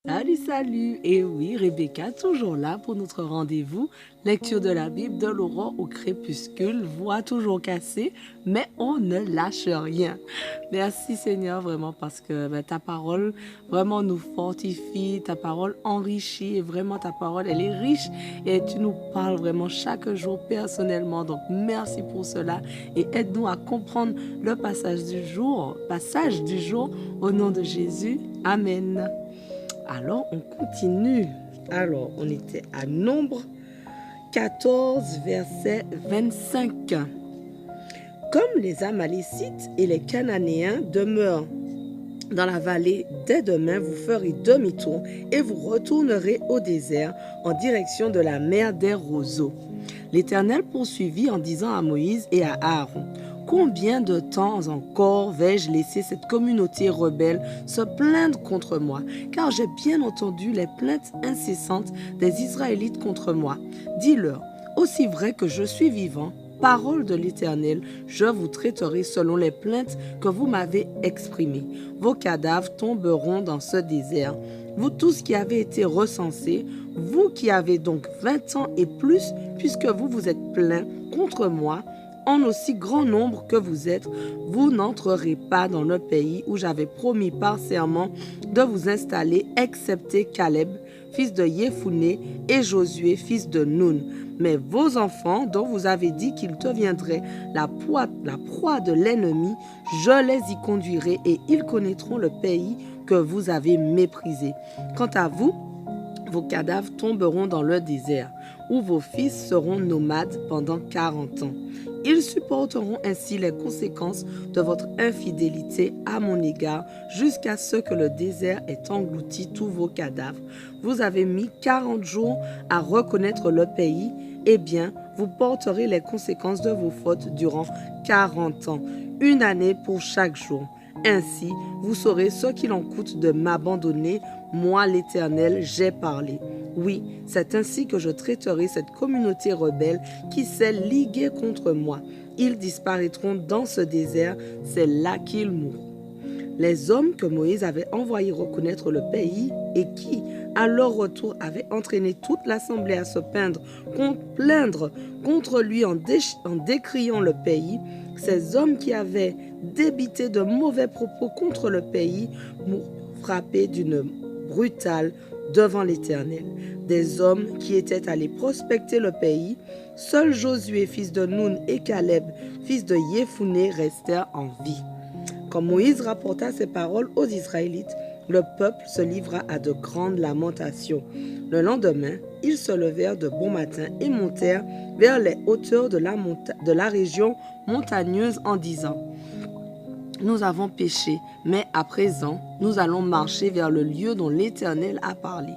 Salut, salut! Et oui, Rebecca, toujours là pour notre rendez-vous. Lecture de la Bible de l'aurore au crépuscule, voix toujours cassée, mais on ne lâche rien. Merci Seigneur, vraiment, parce que ta parole vraiment nous fortifie, ta parole enrichit, et vraiment ta parole, elle est riche et tu nous parles vraiment chaque jour personnellement. Donc, merci pour cela et aide-nous à comprendre le passage du jour au nom de Jésus. Amen. Alors, on continue. Alors, on était à Nombre 14, verset 25. Comme les Amalécites et les Cananéens demeurent dans la vallée, dès demain, vous ferez demi-tour et vous retournerez au désert en direction de la mer des roseaux. L'Éternel poursuivit en disant à Moïse et à Aaron: combien de temps encore vais-je laisser cette communauté rebelle se plaindre contre moi? Car j'ai bien entendu les plaintes incessantes des Israélites contre moi. Dis-leur: aussi vrai que je suis vivant, parole de l'Éternel, je vous traiterai selon les plaintes que vous m'avez exprimées. Vos cadavres tomberont dans ce désert. Vous tous qui avez été recensés, vous qui avez donc 20 ans et plus, puisque vous vous êtes plaints contre moi, en aussi grand nombre que vous êtes, vous n'entrerez pas dans le pays où j'avais promis par serment de vous installer, excepté Caleb, fils de Yéphuné, et Josué, fils de Nun. Mais vos enfants, dont vous avez dit qu'ils deviendraient la proie de l'ennemi, je les y conduirai et ils connaîtront le pays que vous avez méprisé. Quant à vous, vos cadavres tomberont dans le désert, où vos fils seront nomades pendant 40 ans. Ils supporteront ainsi les conséquences de votre infidélité à mon égard jusqu'à ce que le désert ait englouti tous vos cadavres. Vous avez mis 40 jours à reconnaître le pays, eh bien, vous porterez les conséquences de vos fautes durant 40 ans, une année pour chaque jour. Ainsi, vous saurez ce qu'il en coûte de m'abandonner. Moi, l'Éternel, j'ai parlé. Oui, c'est ainsi que je traiterai cette communauté rebelle qui s'est liguée contre moi. Ils disparaîtront dans ce désert, c'est là qu'ils mourront. Les hommes que Moïse avait envoyés reconnaître le pays et qui, à leur retour, avaient entraîné toute l'assemblée à se plaindre contre lui en décriant le pays, ces hommes qui avaient débité de mauvais propos contre le pays, frappés d'une brutale devant l'Éternel. Des hommes qui étaient allés prospecter le pays, seuls Josué, fils de Nun, et Caleb, fils de Yéphuné, restèrent en vie. Quand Moïse rapporta ces paroles aux Israélites, le peuple se livra à de grandes lamentations. Le lendemain, ils se levèrent de bon matin et montèrent vers les hauteurs de la région montagneuse en disant: nous avons péché, mais à présent, nous allons marcher vers le lieu dont l'Éternel a parlé.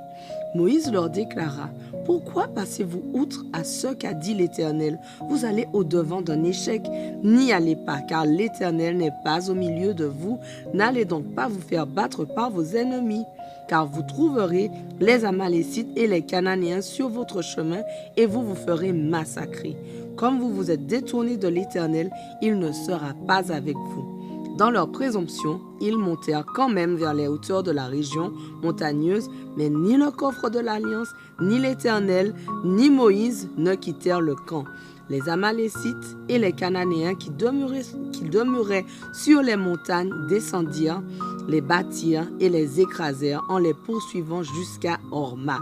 Moïse leur déclara: pourquoi passez-vous outre à ce qu'a dit l'Éternel? Vous allez au-devant d'un échec. N'y allez pas, car l'Éternel n'est pas au milieu de vous. N'allez donc pas vous faire battre par vos ennemis, car vous trouverez les Amalécites et les Cananéens sur votre chemin et vous vous ferez massacrer. Comme vous vous êtes détournés de l'Éternel, il ne sera pas avec vous. Dans leur présomption, ils montèrent quand même vers les hauteurs de la région montagneuse, mais ni le coffre de l'Alliance, ni l'Éternel, ni Moïse ne quittèrent le camp. Les Amalécites et les Cananéens qui demeuraient sur les montagnes descendirent, les battirent et les écrasèrent en les poursuivant jusqu'à Horma.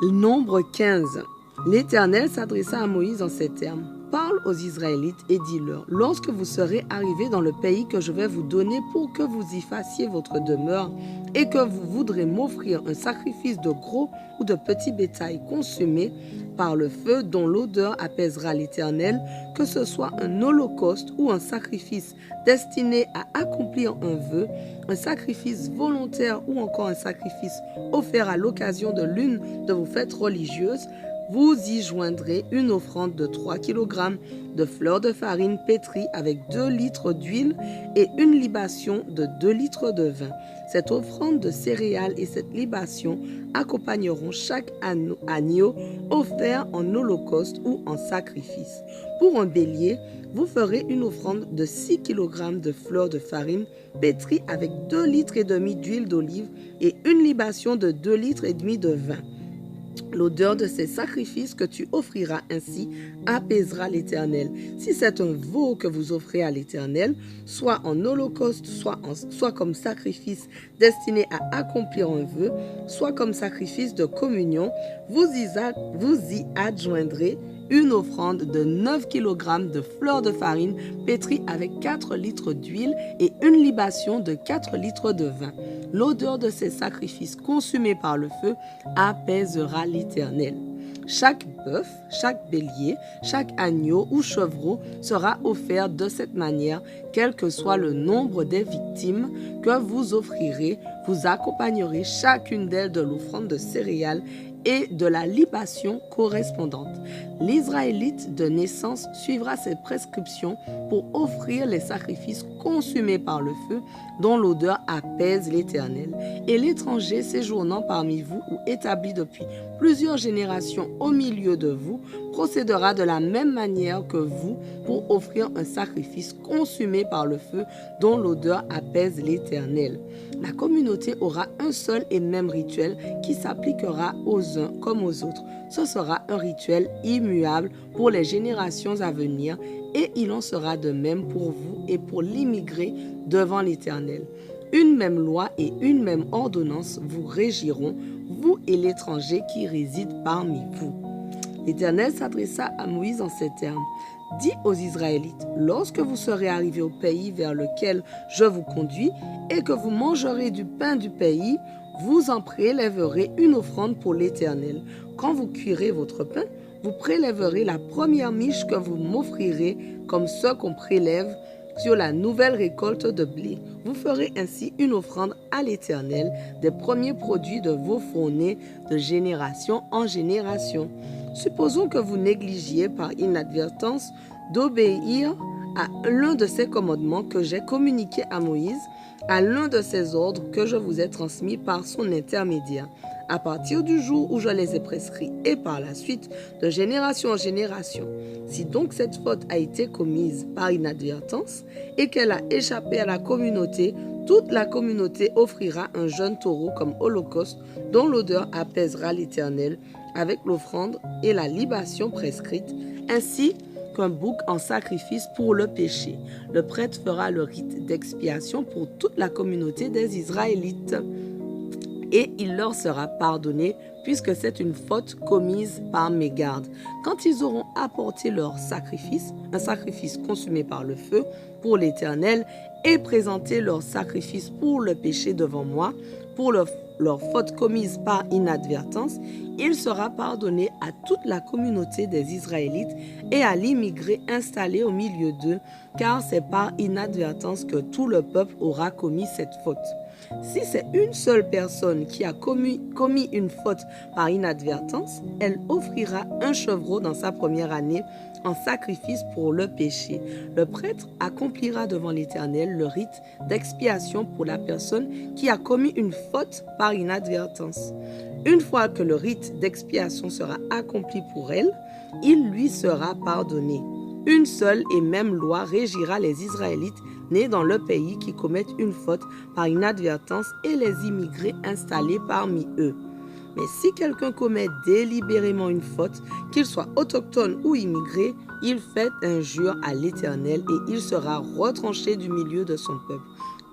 Nombre 15. L'Éternel s'adressa à Moïse en ces termes: parle aux Israélites et dis-leur: lorsque vous serez arrivés dans le pays que je vais vous donner pour que vous y fassiez votre demeure et que vous voudrez m'offrir un sacrifice de gros ou de petit bétail consumé par le feu dont l'odeur apaisera l'Éternel, que ce soit un holocauste ou un sacrifice destiné à accomplir un vœu, un sacrifice volontaire ou encore un sacrifice offert à l'occasion de l'une de vos fêtes religieuses, Vous y joindrez une offrande de 3 kg de fleur de farine pétrie avec 2 litres d'huile et une libation de 2 litres de vin. Cette offrande de céréales et cette libation accompagneront chaque agneau offert en holocauste ou en sacrifice. Pour un bélier, vous ferez une offrande de 6 kg de fleur de farine pétrie avec 2 litres et demi d'huile d'olive et une libation de 2 litres et demi de vin. L'odeur de ces sacrifices que tu offriras ainsi apaisera l'Éternel. Si c'est un veau que vous offrez à l'Éternel, soit en holocauste, soit comme sacrifice destiné à accomplir un vœu, soit comme sacrifice de communion, vous y adjoindrez une offrande de 9 kg de fleur de farine pétrie avec 4 litres d'huile et une libation de 4 litres de vin. L'odeur de ces sacrifices consumés par le feu apaisera l'Éternel. Chaque bœuf, chaque bélier, chaque agneau ou chevreau sera offert de cette manière, quel que soit le nombre des victimes que vous offrirez. Vous accompagnerez chacune d'elles de l'offrande de céréales et de la libation correspondante. L'Israélite de naissance suivra ces prescriptions pour offrir les sacrifices consumés par le feu dont l'odeur apaise l'Éternel. Et l'étranger séjournant parmi vous ou établi depuis plusieurs générations au milieu de vous procédera de la même manière que vous pour offrir un sacrifice consumé par le feu dont l'odeur apaise l'Éternel. La communauté aura un seul et même rituel qui s'appliquera aux uns comme aux autres. Ce sera un rituel immuable pour les générations à venir et il en sera de même pour vous et pour l'immigré devant l'Éternel. Une même loi et une même ordonnance vous régiront, vous et l'étranger qui réside parmi vous. L'Éternel s'adressa à Moïse en ces termes. Dis aux Israélites, lorsque vous serez arrivés au pays vers lequel je vous conduis et que vous mangerez du pain du pays, vous en prélèverez une offrande pour l'Éternel. Quand vous cuirez votre pain, vous prélèverez la première miche que vous m'offrirez comme ce qu'on prélève sur la nouvelle récolte de blé. Vous ferez ainsi une offrande à l'Éternel des premiers produits de vos fournées de génération en génération. Supposons que vous négligiez par inadvertance d'obéir à l'un de ces commandements que j'ai communiqués à Moïse, à l'un de ces ordres que je vous ai transmis par son intermédiaire. À partir du jour où je les ai prescrits et par la suite de génération en génération. Si donc cette faute a été commise par inadvertance et qu'elle a échappé à la communauté, toute la communauté offrira un jeune taureau comme holocauste dont l'odeur apaisera l'Éternel avec l'offrande et la libation prescrite, ainsi qu'un bouc en sacrifice pour le péché. Le prêtre fera le rite d'expiation pour toute la communauté des Israélites. Et il leur sera pardonné, puisque c'est une faute commise par mégarde. Quand ils auront apporté leur sacrifice, un sacrifice consumé par le feu pour l'Éternel, et présenté leur sacrifice pour le péché devant moi, pour leur faute commise par inadvertance, il sera pardonné à toute la communauté des Israélites et à l'immigré installé au milieu d'eux, car c'est par inadvertance que tout le peuple aura commis cette faute. Si c'est une seule personne qui a commis une faute par inadvertance, elle offrira un chevreau dans sa première année en sacrifice pour le péché. Le prêtre accomplira devant l'Éternel le rite d'expiation pour la personne qui a commis une faute par inadvertance. Une fois que le rite d'expiation sera accompli pour elle, il lui sera pardonné. Une seule et même loi régira les Israélites nés dans le pays qui commettent une faute par inadvertance et les immigrés installés parmi eux. Mais si quelqu'un commet délibérément une faute, qu'il soit autochtone ou immigré, il fait injure à l'Éternel et il sera retranché du milieu de son peuple.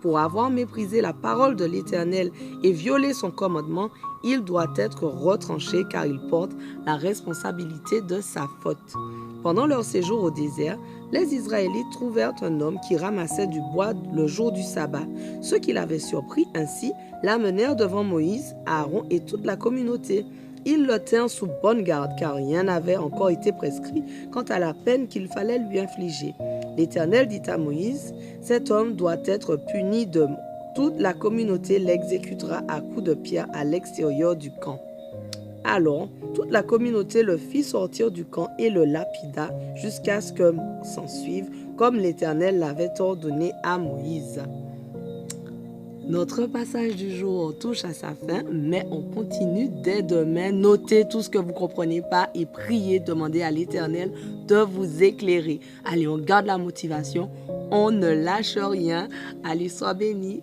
Pour avoir méprisé la parole de l'Éternel et violé son commandement, il doit être retranché car il porte la responsabilité de sa faute. Pendant leur séjour au désert, les Israélites trouvèrent un homme qui ramassait du bois le jour du sabbat. Ceux qui l'avaient surpris ainsi l'amenèrent devant Moïse, Aaron et toute la communauté. Ils le tinrent sous bonne garde car rien n'avait encore été prescrit quant à la peine qu'il fallait lui infliger. L'Éternel dit à Moïse, « Cet homme doit être puni de mort. Toute la communauté l'exécutera à coups de pierre à l'extérieur du camp. » Alors, toute la communauté le fit sortir du camp et le lapida jusqu'à ce que s'en suive, comme l'Éternel l'avait ordonné à Moïse. Notre passage du jour touche à sa fin, mais on continue dès demain. Notez tout ce que vous ne comprenez pas et priez, demandez à l'Éternel de vous éclairer. Allez, on garde la motivation, on ne lâche rien. Allez, sois bénis.